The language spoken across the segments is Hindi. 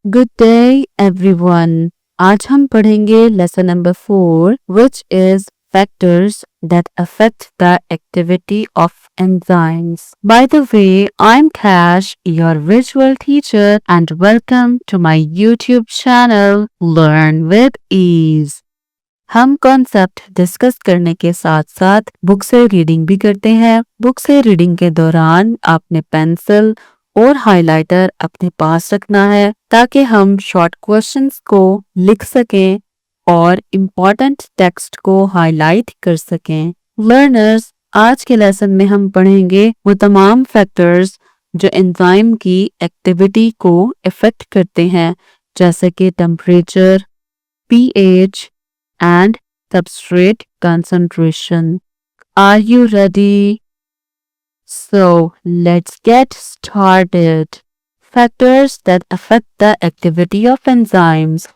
Good day everyone. आज हम पढ़ेंगे lesson number 4 which is factors that affect the activity of enzymes. By the way, I'm Cash, your visual teacher and welcome to my YouTube channel Learn with Ease. हम कॉन्सेप्ट डिस्कस करने के साथ साथ बुक से रीडिंग भी करते हैं। बुक से रीडिंग के दौरान आपने पेंसिल और हाइलाइटर अपने पास रखना है ताकि हम शॉर्ट क्वेश्चंस को लिख सकें और इम्पोर्टेंट टेक्स्ट को हाईलाइट कर सकें। लर्नर्स, आज के लेसन में हम पढ़ेंगे वो तमाम फैक्टर्स जो एंजाइम की एक्टिविटी को इफेक्ट करते हैं, जैसे कि temperature, pH and substrate concentration. Are you ready? So, let's get started. Factors that affect the activity of enzymes.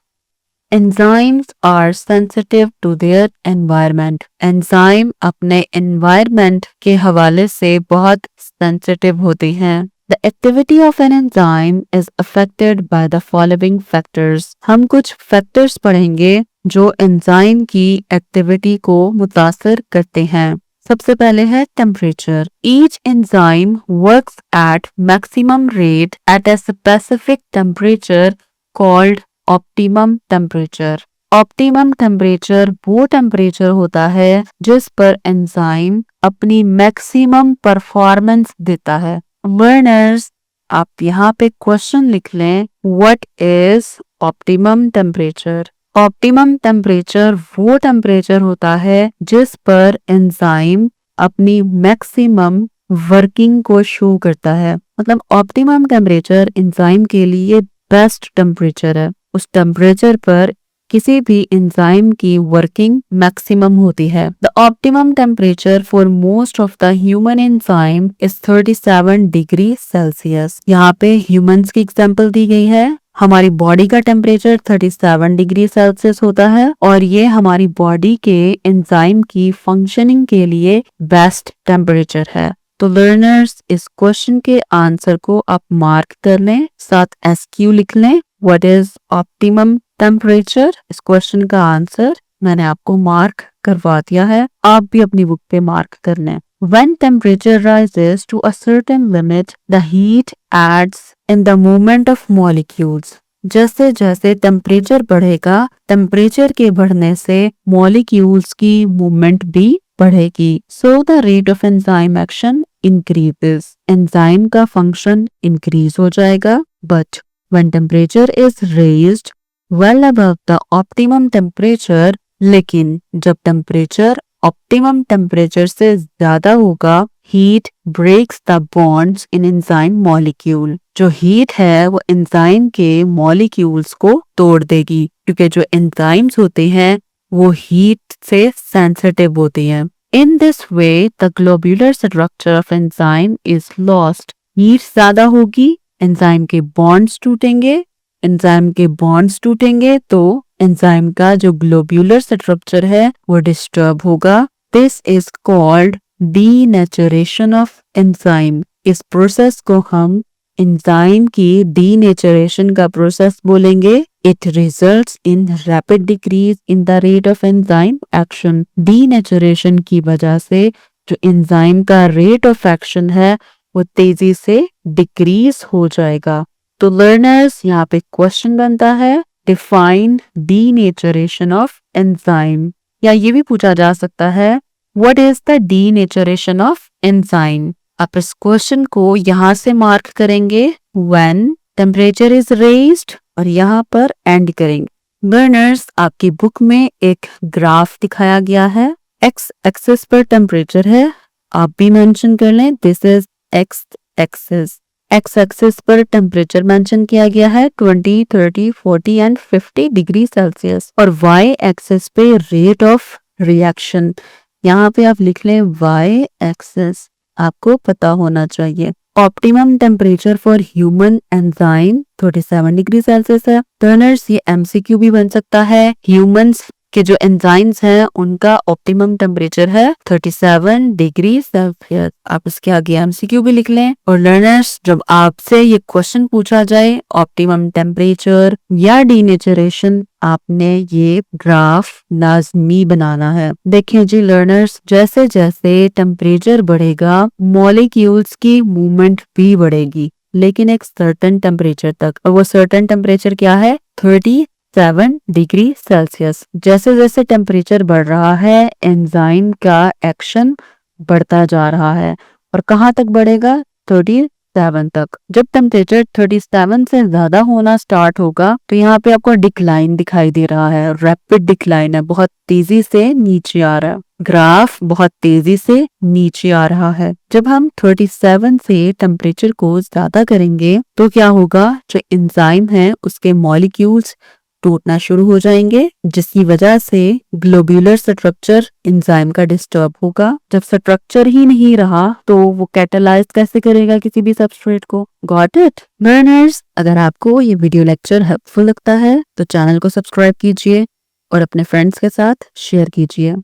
Enzymes are sensitive to their environment. Enzyme अपने environment के हवाले से बहुत sensitive होती हैं। The activity of an enzyme is affected by the following factors. हम कुछ factors पढ़ेंगे जो एंजाइम की एक्टिविटी को मुतासर करते हैं। सबसे पहले है temperature. Each enzyme works at maximum rate at a specific temperature called optimum temperature. Optimum temperature वो टेम्परेचर होता है जिस पर एंजाइम अपनी मैक्सिमम परफॉर्मेंस देता है। लर्नर्स, आप यहाँ पे क्वेश्चन लिख लें, what is optimum temperature? Optimum temperature वो टेम्परेचर होता है जिस पर एंजाइम अपनी मैक्सिमम वर्किंग को शो करता है। मतलब ऑप्टिमम टेम्परेचर एंजाइम के लिए बेस्ट टेम्परेचर है। उस टेम्परेचर पर किसी भी एंजाइम की वर्किंग मैक्सिमम होती है। The optimum temperature for most of the human enzyme is 37 degree Celsius. यहाँ पे ह्यूमंस की एग्जांपल दी गई है। हमारी बॉडी का टेम्परेचर 37 डिग्री सेल्सियस होता है और ये हमारी बॉडी के एंजाइम की फंक्शनिंग के लिए बेस्ट टेम्परेचर है। तो लर्नर्स, इस क्वेश्चन के आंसर को आप मार्क कर लें, साथ एसक्यू लिख लें। What is optimum temperature? इस क्वेश्चन का आंसर मैंने आपको मार्क करवा दिया है, आप भी अपनी बुक पे मार्क कर लें। When temperature rises to a certain limit, the heat adds in the movement of molecules. जैसे जैसे टेम्परेचर बढ़ेगा, टेम्परेचर के बढ़ने से मॉलिक्यूल्स की मूवमेंट भी बढ़ेगी। So the rate of enzyme action increases. Enzyme का फंक्शन इंक्रीज हो जाएगा। But when temperature is raised well above the optimum temperature, लेकिन जब टेम्परेचर ऑप्टिमम टेम्परेचर से ज्यादा होगा, heat breaks the bonds in enzyme molecule. जो हीट है वो एंजाइम के मॉलिक्यूल्स को तोड़ देगी, क्योंकि जो एंजाइम्स होते हैं वो हीट से सेंसिटिव होती हैं। In this way the globular structure of enzyme is lost. Heat ज्यादा होगी, एंजाइम के बॉन्ड्स टूटेंगे। एंजाइम के बॉन्ड्स टूटेंगे तो एंजाइम का जो ग्लोब्यूलर स्ट्रक्चर है वो डिस्टर्ब होगा। This is called denaturation of enzyme. इस प्रोसेस को हम एंजाइम की डीनेचरेशन का प्रोसेस बोलेंगे। It results in rapid decrease in the rate of enzyme action. Denaturation की वजह से जो एंजाइम का रेट ऑफ एक्शन है वो तेजी से डिक्रीज हो जाएगा। तो लर्नर्स, यहाँ पे क्वेश्चन बनता है, डिफाइन डीनेचरेशन ऑफ एंजाइम। या ये भी पूछा जा सकता है, what is the denaturation of enzyme? आप इस क्वेश्चन को यहाँ से मार्क करेंगे, व्हेन टेम्परेचर इज रेज्ड, और यहाँ पर एंड करेंगे। लर्नर्स, आपकी बुक में एक ग्राफ दिखाया गया है। एक्स एक्सिस पर टेम्परेचर है, आप भी मेंशन कर लें, this is x axis. X axis पर टेम्परेचर मेंशन किया गया है 20, 30, 40 एंड 50 डिग्री सेल्सियस, और वाई एक्सिस पे रेट ऑफ रिएक्शन। यहाँ पे आप लिख लें वाई एक्सिस, आपको पता होना चाहिए। Optimum temperature for human enzyme 37 degree Celsius है। टर्नर्स, ये एमसीक्यू भी बन सकता है। ह्यूमंस कि जो एंजाइम्स हैं उनका ऑप्टिमम टेम्परेचर है 37 डिग्री सेल्सियस। आप इसके आगे एमसीक्यू भी लिख लें। और लर्नर्स, जब आपसे ये क्वेश्चन पूछा जाए ऑप्टिमम टेम्परेचर या डीनेचरेशन, आपने ये ग्राफ लाजमी बनाना है। देखिए जी लर्नर्स, जैसे जैसे टेम्परेचर बढ़ेगा मॉलिक्यूल्स की मूवमेंट भी बढ़ेगी, लेकिन एक सर्टेन टेम्परेचर तक। और वो सर्टेन टेम्परेचर क्या है? 37 डिग्री सेल्सियस। जैसे जैसे टेम्परेचर बढ़ रहा है एंजाइम का एक्शन बढ़ता जा रहा है। और कहाँ तक बढ़ेगा? 37 तक। जब टेम्परेचर 37 से ज्यादा होना स्टार्ट होगा तो यहाँ पे आपको डिक्लाइन दिखाई दे रहा है। रैपिड डिक्लाइन है, बहुत तेजी से नीचे आ रहा है। ग्राफ बहुत तेजी से नीचे आ रहा है। जब हम 37 से टेम्परेचर को ज्यादा करेंगे तो क्या होगा? जो एंजाइम है उसके मॉलिक्यूल्स टूटना शुरू हो जाएंगे, जिसकी वजह से ग्लोब्यूलर स्ट्रक्चर एंजाइम का डिस्टर्ब होगा। जब स्ट्रक्चर ही नहीं रहा तो वो कैटालाइज कैसे करेगा किसी भी सबस्ट्रेट को? Got it learners? अगर आपको ये वीडियो लेक्चर हेल्पफुल लगता है तो चैनल को सब्सक्राइब कीजिए और अपने फ्रेंड्स के साथ शेयर कीजिए।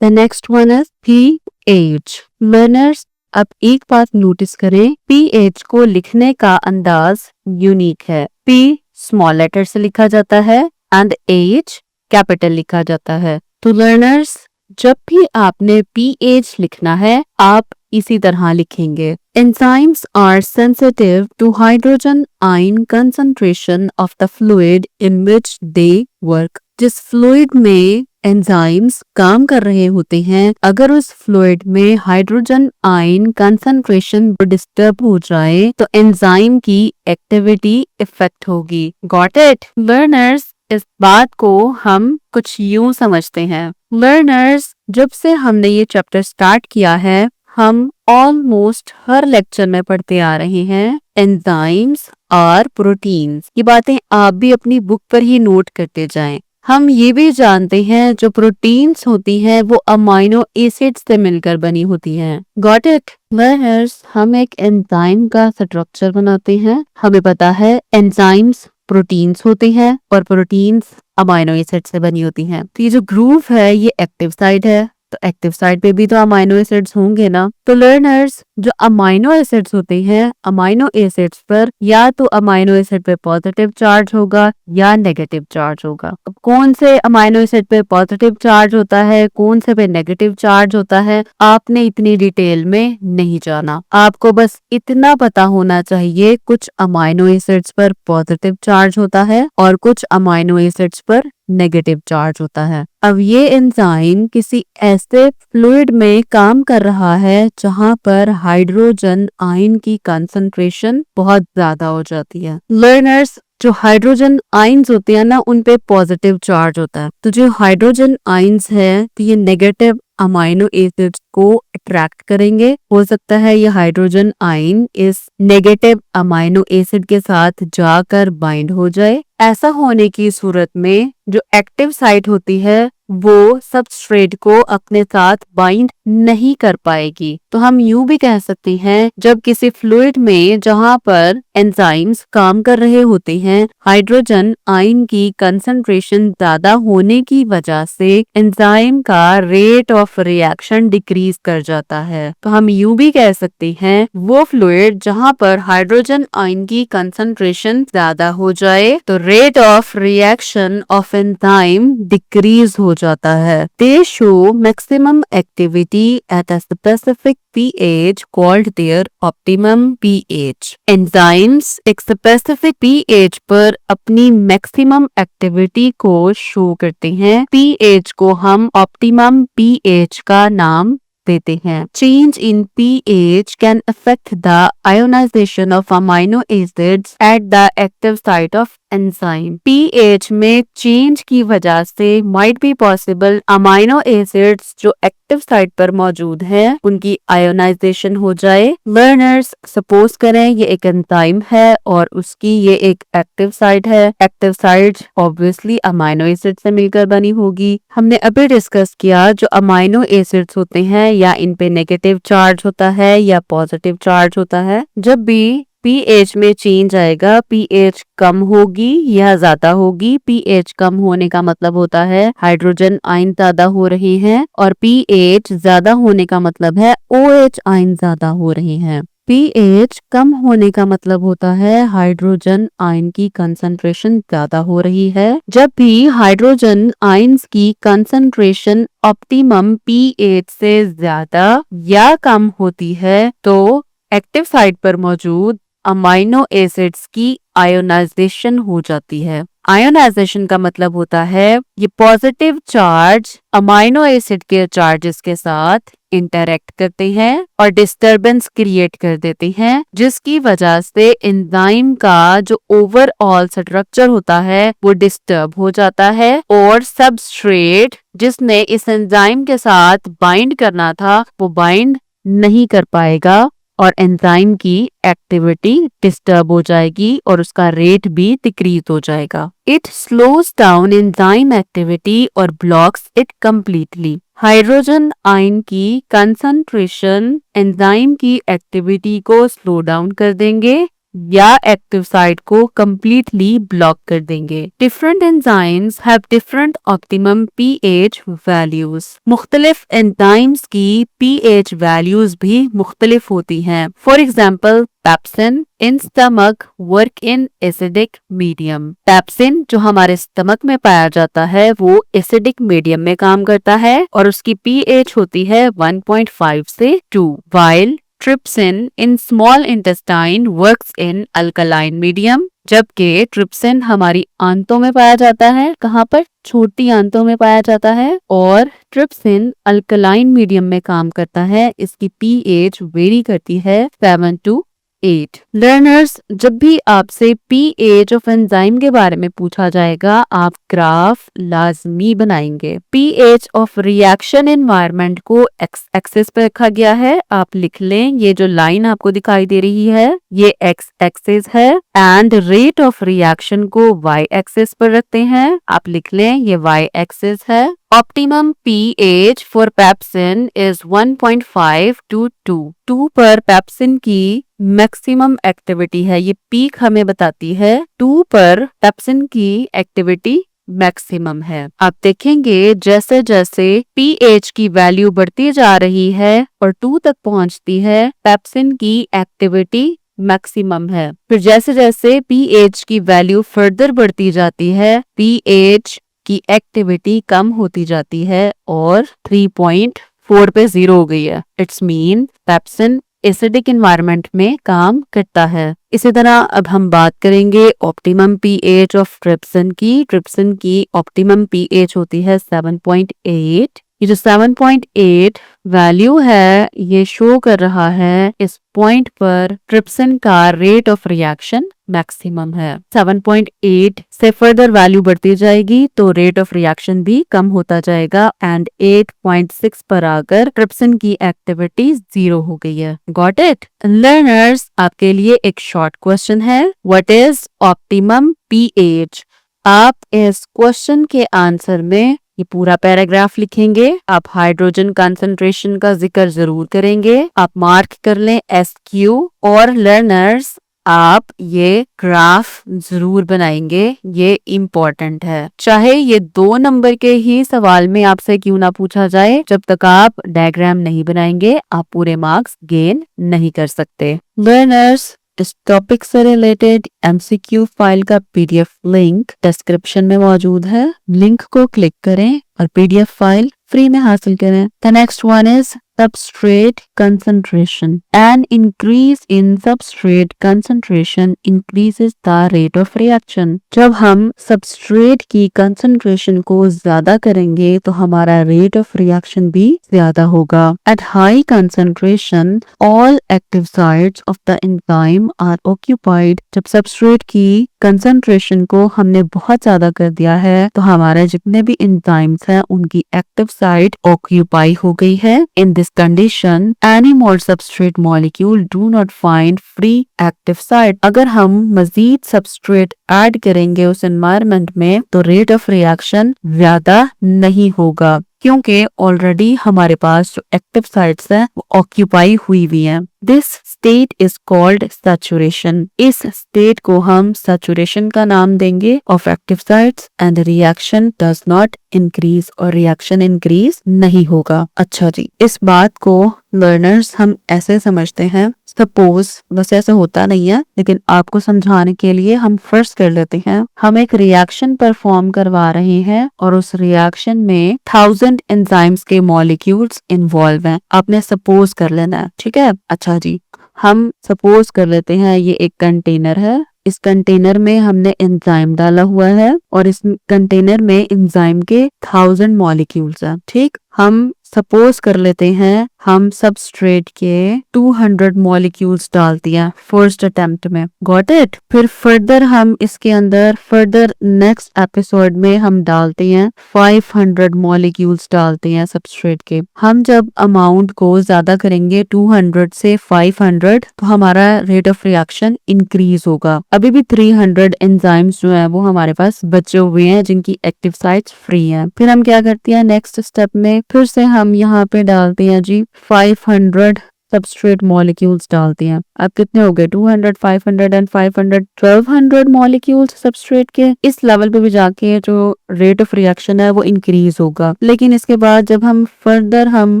The next one is pH। Learners, अब एक बात नोटिस करें, pH को लिखने का अंदाज यूनिक है। P स्मॉल लेटर से लिखा जाता है एंड H कैपिटल लिखा जाता है। तो लर्नर्स, जब भी आपने pH लिखना है आप इसी तरह लिखेंगे। Enzymes are sensitive to hydrogen ion concentration of the fluid in which they work। जिस फ्लूइड में एंजाइम्स काम कर रहे होते हैं, अगर उस फ्लूइड में हाइड्रोजन आयन कंसंट्रेशन डिस्टर्ब हो जाए तो एंजाइम की एक्टिविटी इफेक्ट होगी। Got it learners? इस बात को हम कुछ यूं समझते हैं। लर्नर्स, जब से हमने ये चैप्टर स्टार्ट किया है हम ऑलमोस्ट हर लेक्चर में पढ़ते आ रहे हैं एंजाइम्स और प्रोटीन्स। ये बातें आप भी अपनी बुक पर ही नोट करते जाएं। हम ये भी जानते हैं जो प्रोटीन्स होती हैं वो अमाइनो एसिड्स से मिलकर बनी होती हैं। Got it learners? हम एक एंजाइम का स्ट्रक्चर बनाते हैं। हमें पता है एंजाइम्स प्रोटीन्स होते हैं और प्रोटीन्स अमाइनो एसिड से बनी होती हैं। तो ये जो ग्रूव है ये एक्टिव साइट है, तो एक्टिव साइट पे भी तो अमाइनो एसिड्स होंगे ना। तो लर्नर्स, जो अमाइनो एसिड्स होते हैं, अमाइनो एसिड्स पर या तो अमाइनो एसिड पे पॉजिटिव चार्ज होगा या नेगेटिव चार्ज होगा। अब कौन से अमाइनो एसिड पे पॉजिटिव चार्ज होता है, कौन से पे नेगेटिव चार्ज होता है, आपने इतनी डिटेल में नहीं जाना। आपको बस इतना पता होना चाहिए कुछ अमाइनो एसिड्स पर पॉजिटिव चार्ज होता है और कुछ अमाइनो एसिड्स पर नेगेटिव चार्ज होता है। अब ये एंजाइम किसी ऐसे फ्लूइड में काम कर रहा है जहां पर हाइड्रोजन आयन की कंसंट्रेशन बहुत ज्यादा हो जाती है। लर्नर्स, जो हाइड्रोजन आयन्स होते हैं ना उन पे पॉजिटिव चार्ज होता है। तो जो हाइड्रोजन आयन्स है तो ये नेगेटिव अमाइनो एसिड्स को अट्रैक्ट करेंगे। हो सकता है ये हाइड्रोजन आयन इस नेगेटिव अमाइनो एसिड के साथ जाकर बाइंड हो जाए। ऐसा होने की सूरत में जो एक्टिव साइट होती है वो सबस्ट्रेट को अपने साथ बाइंड नहीं कर पाएगी। तो हम यूं भी कह सकते हैं जब किसी फ्लूइड में जहां पर एंजाइम्स काम कर रहे होते हैं हाइड्रोजन आयन की कंसंट्रेशन ज्यादा होने की वजह से एंजाइम का रेट ऑफ रिएक्शन डिक्रीज कर जाता है। तो हम यूं भी कह सकते हैं वो फ्लूइड जहां पर हाइड्रोजन आयन की कंसंट्रेशन ज्यादा हो जाए तो rate of reaction of enzyme decrease हो जाता है। They show maximum activity at a specific pH called their optimum pH. Enzymes एक specific pH पर अपनी maximum activity को शो करते हैं। pH को हम optimum pH का नाम देते हैं। Change in pH can affect the ionization of amino acids at the active site of enzyme. pH में चेंज की वजह से might be possible amino acids जो एक्टिव साइट पर मौजूद हैं उनकी आयोनाइजेशन हो जाए। लर्नर्स, सपोज करें ये एक एंजाइम है और उसकी ये एक एक्टिव साइट है। Active site obviously amino acid से मिलकर बनी होगी। हमने अभी डिस्कस किया जो अमाइनो एसिड्स होते हैं या इन पे नेगेटिव चार्ज होता है या पॉजिटिव चार्ज होता है। जब भी पीएच में चेंज आएगा, पीएच कम होगी या ज्यादा होगी। पीएच कम होने का मतलब होता है हाइड्रोजन आयन ज्यादा हो रहे हैं, और पीएच ज्यादा होने का मतलब है ओएच आयन ज्यादा हो रहे हैं। पीएच कम होने का मतलब होता है हाइड्रोजन आयन की कंसंट्रेशन ज्यादा हो रही है। जब भी हाइड्रोजन आयंस की कंसंट्रेशन ऑप्टिमम पीएच से ज्यादा या कम होती है तो एक्टिव साइट पर मौजूद अमाइनो एसिड्स की आयोनाइजेशन हो जाती है। आयोनाइजेशन का मतलब होता है ये पॉजिटिव चार्ज अमाइनो एसिड के चार्जेस के साथ इंटरैक्ट करते हैं और डिस्टरबेंस क्रिएट कर देते हैं, जिसकी वजह से एंजाइम का जो ओवरऑल स्ट्रक्चर होता है वो डिस्टर्ब हो जाता है, और सबस्ट्रेट जिसने इस एंजाइम के साथ बाइंड करना था वो बाइंड नहीं कर पाएगा और एंजाइम की एक्टिविटी डिस्टर्ब हो जाएगी और उसका रेट भी डिक्रीज हो जाएगा। It slows down enzyme activity और blocks it completely. Hydrogen ion की कंसंट्रेशन एंजाइम की एक्टिविटी को स्लो डाउन कर देंगे या एक्टिव साइट को कंप्लीटली ब्लॉक कर देंगे। Different enzymes have different optimum pH values. मुख्तलिफ एंजाइम्स की पीएच वैल्यूज भी मुख्तलिफ होती हैं। For example pepsin in stomach work in acidic medium. Pepsin जो हमारे स्टमक में पाया जाता है वो एसिडिक मीडियम में काम करता है और उसकी पीएच होती है 1.5 से 2, while trypsin in small intestine works in alkaline medium. जबकि ट्रिप्सिन हमारी आंतों में पाया जाता है, कहाँ पर? छोटी आंतों में पाया जाता है, और ट्रिप्सिन अल्कलाइन मीडियम में काम करता है। इसकी पीएच वेरी करती है 7 to 8। लर्नर्स, जब भी आपसे पीएच ऑफ एंजाइम के बारे में पूछा जाएगा आप ग्राफ लाजमी बनाएंगे। पीएच ऑफ रिएक्शन एनवायरनमेंट को एक्स एक्सिस पर रखा गया है, आप लिख लें। ये जो लाइन आपको दिखाई दे रही है ये एक्स एक्सिस है, एंड रेट ऑफ रिएक्शन को वाई एक्सिस पर रखते हैं, आप लिख लें ये वाई एक्सिस है। Optimum pH for pepsin is 1.5 to 2। 2 पर पेप्सिन की मैक्सिमम एक्टिविटी है, ये पीक हमें बताती है। 2 पर पेप्सिन की एक्टिविटी मैक्सिमम है। आप देखेंगे जैसे जैसे पीएच की वैल्यू बढ़ती जा रही है और 2 तक पहुंचती है, पेप्सिन की एक्टिविटी मैक्सिमम है। फिर जैसे जैसे पीएच की वैल्यू फर्दर बढ़ती जाती है, पीएच की एक्टिविटी कम होती जाती है और 3.4 पे 0 हो गई है। It's mean pepsin acidic environment में काम करता है। इसी तरह अब हम बात करेंगे ऑप्टिमम पीएच ऑफ ट्रिप्सिन की। ट्रिप्सिन की ऑप्टिमम पीएच होती है 7.8। ये जो 7.8 वैल्यू है ये शो कर रहा है इस पॉइंट पर ट्रिप्सिन का रेट ऑफ रिएक्शन मैक्सिमम है। 7.8 से फर्दर वैल्यू बढ़ती जाएगी तो रेट ऑफ रिएक्शन भी कम होता जाएगा, एंड 8.6 पर आकर ट्रिप्सिन की एक्टिविटी 0 हो गई है। Got it? लर्नर्स, आपके लिए एक शॉर्ट क्वेश्चन है, व्हाट इज ऑप्टिमम पीएच? आप इस क्वेश्चन के आंसर में ये पूरा पैराग्राफ लिखेंगे। आप हाइड्रोजन कंसंट्रेशन का जिक्र जरूर करेंगे, आप मार्क कर लें SQ। और लर्नर्स, आप ये ग्राफ जरूर बनाएंगे, ये इम्पोर्टेंट है। चाहे ये 2 नंबर के ही सवाल में आपसे क्यों ना पूछा जाए, जब तक आप डायग्राम नहीं बनाएंगे आप पूरे मार्क्स गेन नहीं कर सकते। लर्नर्स, इस टॉपिक से रिलेटेड MCQ फाइल का PDF लिंक डिस्क्रिप्शन में मौजूद है, लिंक को क्लिक करें और PDF फाइल फ्री में हासिल करें। The next one is substrate concentration. An increase in substrate concentration increases the rate of reaction. जब हम substrate की concentration को ज्यादा करेंगे तो हमारा rate of reaction भी ज्यादा होगा। At high concentration, all active sites of the enzyme are occupied. जब substrate की concentration को हमने बहुत ज्यादा कर दिया है तो हमारे जितने भी enzymes हैं उनकी active site occupy हो गई है। In this condition, any more substrate molecule do not find free active site. अगर हम मजीद substrate ऐड करेंगे उस environment में तो rate of reaction ज्यादा नहीं होगा, क्योंकि ऑलरेडी हमारे पास जो एक्टिव साइट्स हैं वो ऑक्यूपाई हुई हैं। This state is called saturation. इस स्टेट को हम सैचुरेशन का नाम देंगे of active sites and reaction does not increase, और रिएक्शन इंक्रीज नहीं होगा। अच्छा जी, इस बात को लर्नर्स हम ऐसे समझते हैं, सपोज वैसे ऐसे होता नहीं है लेकिन आपको समझाने के लिए हम फर्स्ट कर लेते हैं। हम एक रिएक्शन परफॉर्म करवा रहे हैं और उस रिएक्शन में 1000 एंजाइम्स के मॉलिक्यूल्स इन्वॉल्व हैं। आपने सपोज कर लेना है, ठीक है। अच्छा जी, हम सपोज कर लेते हैं ये एक कंटेनर है। इस कंटेनर में हमने एंजाइम डाला हुआ है और इस कंटेनर में एंजाइम के 1000 मॉलिक्यूल्स हैं। ठीक, हम सपोज कर लेते हैं हम सबस्ट्रेट के 200 मॉलिक्यूल्स डाल दिया फर्स्ट अटेम्प्ट में। Got it. फिर फर्दर हम इसके अंदर फर्दर नेक्स्ट एपिसोड में हम डालते हैं 500 मॉलिक्यूल्स डालते हैं सबस्ट्रेट के। हम जब अमाउंट को ज्यादा करेंगे 200 से 500 तो हमारा रेट ऑफ रिएक्शन इंक्रीज होगा। अभी भी 300 एंजाइम्स जो है वो हमारे पास बचे हुए हैं जिनकी एक्टिव साइट्स फ्री हैं। फिर हम क्या करते हैं नेक्स्ट स्टेप में, फिर से हम यहाँ पे डालते हैं जी 500 सबस्ट्रेट मॉलिक्यूल्स डालते हैं। अब कितने हो गए 200, 500 एंड 500 1200 मॉलिक्यूल्स सबस्ट्रेट के। इस लेवल पे भी जाके जो रेट ऑफ रिएक्शन है वो इंक्रीज होगा। लेकिन इसके बाद जब हम फर्दर हम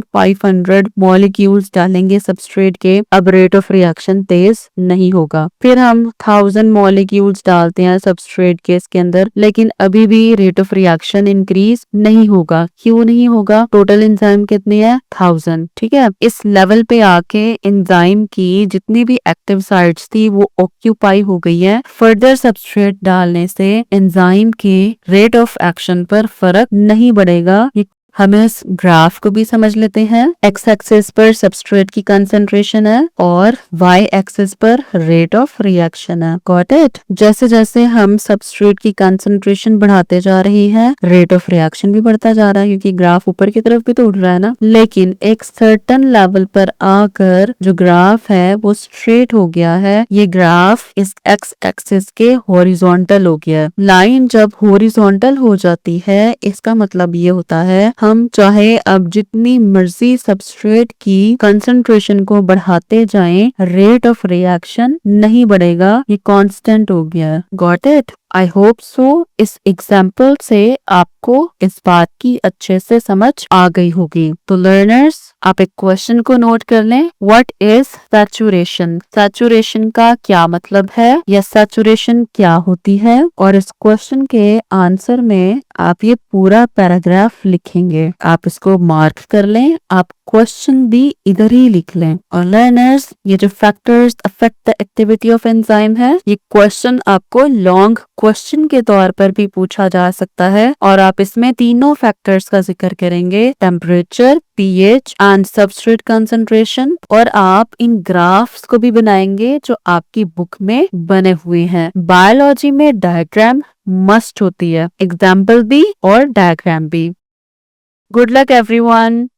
500 मॉलिक्यूल्स डालेंगे सबस्ट्रेट के, अब रेट ऑफ रिएक्शन तेज नहीं होगा। फिर हम 1000 मॉलिक्यूल्स डालते हैं सबस्ट्रेट के इसके अंदर, लेकिन अभी भी रेट ऑफ रिएक्शन इंक्रीज नहीं होगा। क्यों नहीं होगा? टोटल एंजाइम कितनी है 1000। ठीक है, इस लेवल पे आके एंजाइम की जितनी भी एक्टिव साइट्स थी वो ऑक्यूपाई हो गई है। फर्दर सबस्ट्रेट डालने से एंजाइम के रेट ऑफ एक्शन पर फर्क नहीं पड़ेगा। हमें इस ग्राफ को भी समझ लेते हैं। एक्स एक्सिस पर सबस्ट्रेट की कंसंट्रेशन है और वाई एक्सिस पर रेट ऑफ रिएक्शन है। Got it. जैसे जैसे हम सबस्ट्रेट की कंसंट्रेशन बढ़ाते जा रही है, रेट ऑफ रिएक्शन भी बढ़ता जा रहा है, क्योंकि ग्राफ ऊपर की तरफ भी तो उड़ रहा है ना। लेकिन एक सर्टन लेवल पर आकर जो ग्राफ है वो स्ट्रेट हो गया है। ये ग्राफ इस एक्स एक्सिस के हॉरिजॉन्टल हो गया है। लाइन जब हॉरिजॉन्टल हो जाती है इसका मतलब ये होता है हम चाहे अब जितनी मर्जी सबस्ट्रेट की कंसंट्रेशन को बढ़ाते जाएं, रेट ऑफ रिएक्शन नहीं बढ़ेगा, ये कांस्टेंट हो गया। Got it. I hope so इस एग्जाम्पल से आपको इस बात की अच्छे से समझ आ गई होगी। तो लर्नर्स आप एक क्वेश्चन को नोट कर लें। What is saturation? सैचुरेशन का क्या मतलब है या सैचुरेशन क्या होती है? और इस क्वेश्चन के आंसर में आप ये पूरा पैराग्राफ लिखेंगे। आप इसको मार्क कर लें, आप क्वेश्चन भी इधर ही लिख लें। और लर्नर्स, ये जो factors affect the activity of enzyme है, ये क्वेश्चन आपको लॉन्ग क्वेश्चन के तौर पर भी पूछा जा सकता है और आप इसमें तीनों फैक्टर्स का जिक्र करेंगे, temperature, pH and substrate concentration. और आप इन ग्राफ्स को भी बनाएंगे जो आपकी बुक में बने हुए हैं। बायोलॉजी में डायग्राम मस्ट होती है, एग्जाम्पल भी और डायग्राम भी। Good luck everyone.